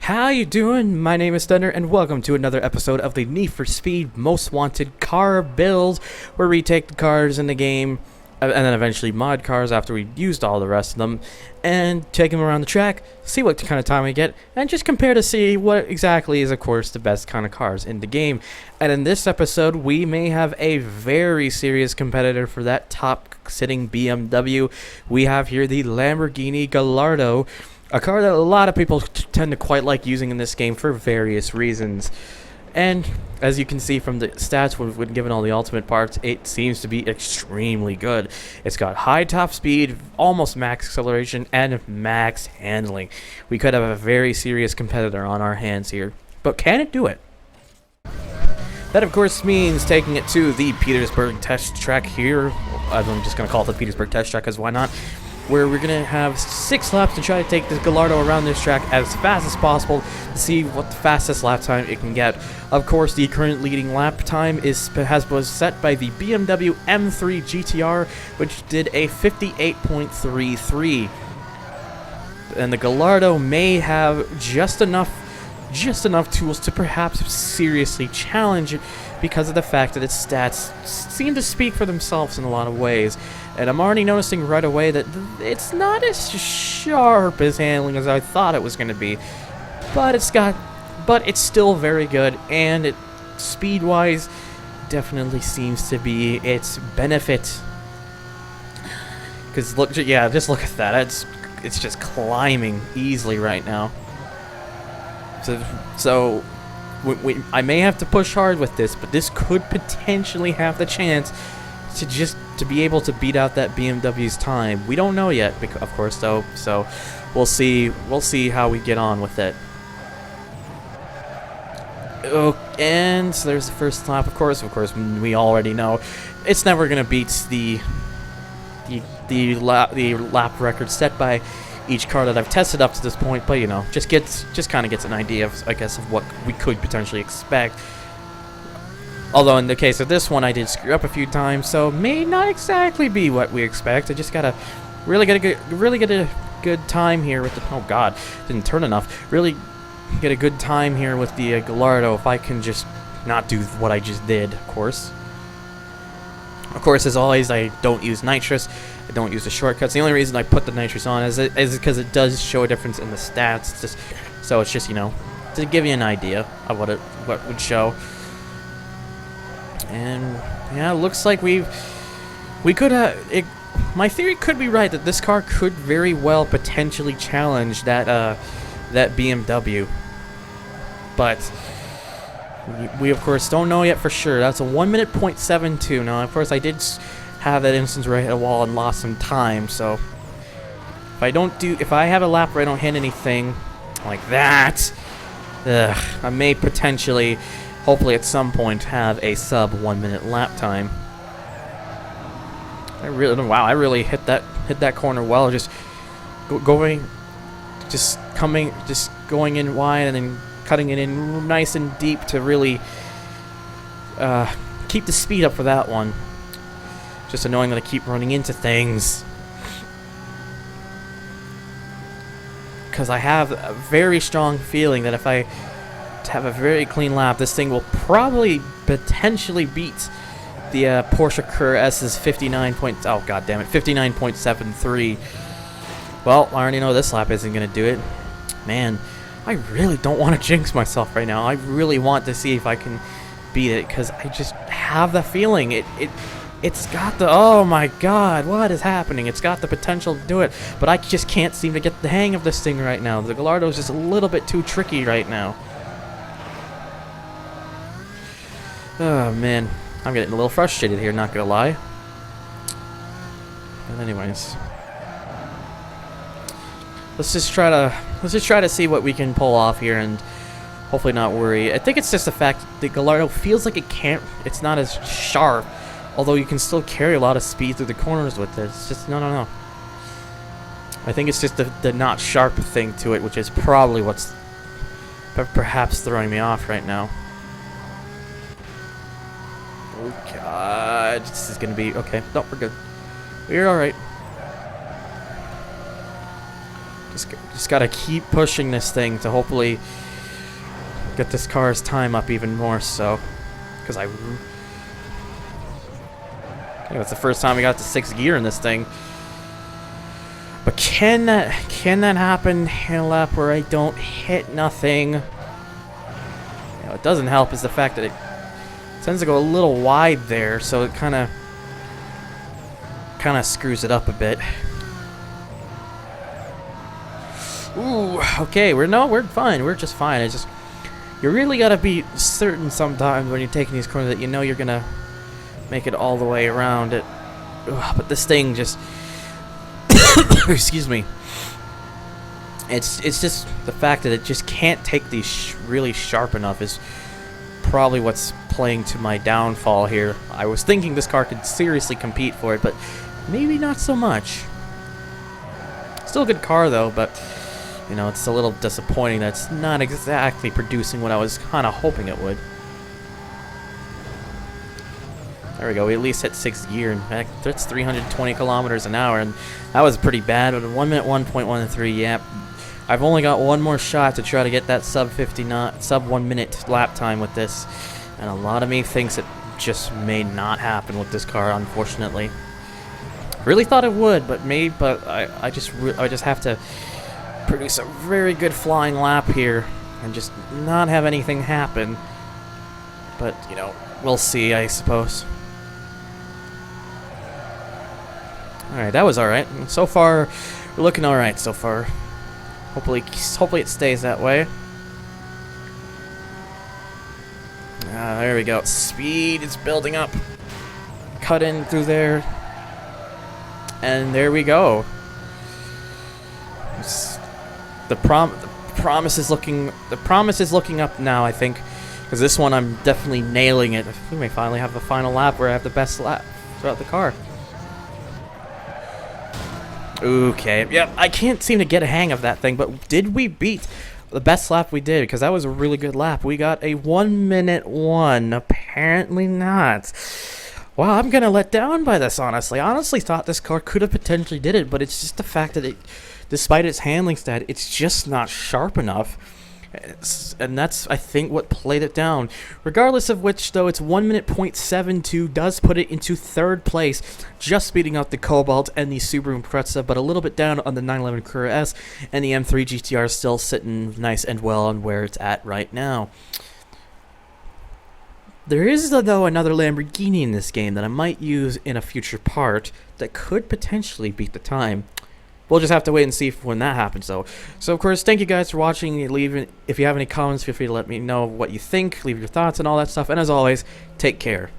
How you doing? My name is Thunder, and welcome to another episode of the Need for Speed Most Wanted Car Builds, where we take the cars in the game, and then eventually mod cars after we've used all the rest of them, and take them around the track, see what kind of time we get, and just compare to see what exactly is, of course, the best kind of cars in the game. And in this episode, we may have a very serious competitor for that top-sitting BMW. We have here the Lamborghini Gallardo, a car that a lot of people tend to quite like using in this game for various reasons. And as you can see from the stats when given all the ultimate parts, it seems to be extremely good. It's got high top speed, almost max acceleration, and max handling. We could have a very serious competitor on our hands here. But can it do it? That of course means taking it to the Petersburg test track here. I'm just going to call it the Petersburg test track because why not? Where we're going to have 6 laps to try to take this Gallardo around this track as fast as possible to see what the fastest lap time it can get. Of course, the current leading lap time was set by the BMW M3 GTR, which did a 58.33. And the Gallardo may have just enough tools to perhaps seriously challenge it because of the fact that its stats seem to speak for themselves in a lot of ways. And I'm already noticing right away that it's not as sharp as handling as I thought it was going to be. But it's still very good, and it speed-wise definitely seems to be its benefit. Because just look at that. It's just climbing easily right now. So I may have to push hard with this, but this could potentially have the chance to be able to beat out that BMW's time. We don't know yet, of course, though. So we'll see how we get on with it. Oh, and so there's the first lap. Of course, we already know it's never gonna beat the lap record set by each car that I've tested up to this point, but you know, just kind of gets an idea of, I guess, of what we could potentially expect. Although in the case of this one, I did screw up a few times, so may not exactly be what we expect. I just gotta really get a good time here with the. Oh God, didn't turn enough. Really get a good time here with the Gallardo if I can just not do what I just did. Of course, as always, I don't use nitrous. I don't use the shortcuts. The only reason I put the nitrous on is because it does show a difference in the stats. It's just you know, to give you an idea of what would show. And yeah, it looks like we could my theory could be right that this car could very well potentially challenge that BMW. But we of course don't know yet for sure. That's a 1 minute .72. Now, of course, I did have that instance where I hit a wall and lost some time. So if I have a lap where I don't hit anything like that, I may potentially, hopefully at some point, have a sub 1 minute lap time. I really hit that corner well. Just going in wide and then cutting it in nice and deep to really keep the speed up for that one. Just annoying that I keep running into things. Because I have a very strong feeling that if I have a very clean lap, this thing will probably potentially beat the Porsche Cur S's 59.73. Well, I already know this lap isn't going to do it. Man, I really don't want to jinx myself right now. I really want to see if I can beat it, because I just have the feeling it's got the, oh my God, what is happening? It's got the potential to do it, but I just can't seem to get the hang of this thing right now. The Gallardo is just a little bit too tricky right now. Oh man, I'm getting a little frustrated here, not gonna lie. But anyways, let's just try to see what we can pull off here and hopefully not worry. I think it's just the fact that the Gallardo feels like it's not as sharp, although you can still carry a lot of speed through the corners with it. It's just no. I think it's just the not sharp thing to it, which is probably what's perhaps throwing me off right now. Oh God, this is gonna be okay. No, we're good. We're all right. Just gotta keep pushing this thing to hopefully get this car's time up even more so. Because it's the first time we got to 6th gear in this thing. But can that happen in a lap where I don't hit nothing? What doesn't help is the fact that it tends to go a little wide there, so it kind of screws it up a bit. Ooh, okay, we're fine. We're just fine. It's just you really gotta be certain sometimes when you're taking these corners that you know you're gonna make it all the way around it. Ugh, but this thing just excuse me. It's just the fact that it just can't take these really sharp enough is probably what's playing to my downfall here. I was thinking this car could seriously compete for it, but maybe not so much. Still a good car though, but you know, it's a little disappointing that it's not exactly producing what I was kind of hoping it would. There we go, we at least hit 6th gear. In fact, that's 320 kilometers an hour, and that was pretty bad. But 1 minute 1.13, yep. I've only got one more shot to try to get that sub 1 minute lap time with this, and a lot of me thinks it just may not happen with this car, unfortunately. Really thought it would, but I just have to produce a very good flying lap here and just not have anything happen. But you know, we'll see, I suppose. Alright, that was alright. So far, we're looking alright so far. Hopefully it stays that way. There we go. Speed is building up. Cut in through there. And there we go. The promise is looking up now, I think. Because this one I'm definitely nailing it. We may finally have the final lap where I have the best lap throughout the car. Okay, yep, I can't seem to get a hang of that thing, but did we beat the best lap we did? Because that was a really good lap. We got a 1 minute 1. Apparently not. Wow, I'm gonna let down by this, honestly. I honestly thought this car could have potentially did it, but it's just the fact that it, despite its handling stat, it's just not sharp enough. And that's, I think, what played it down. Regardless of which, though, its 1 minute .72 does put it into 3rd place, just beating out the Cobalt and the Subaru Impreza, but a little bit down on the 911 Carrera S, and the M3 GTR still sitting nice and well on where it's at right now. There is, though, another Lamborghini in this game that I might use in a future part that could potentially beat the time. We'll just have to wait and see when that happens, though. So, of course, thank you guys for watching. If you have any comments, feel free to let me know what you think, leave your thoughts and all that stuff. And as always, take care.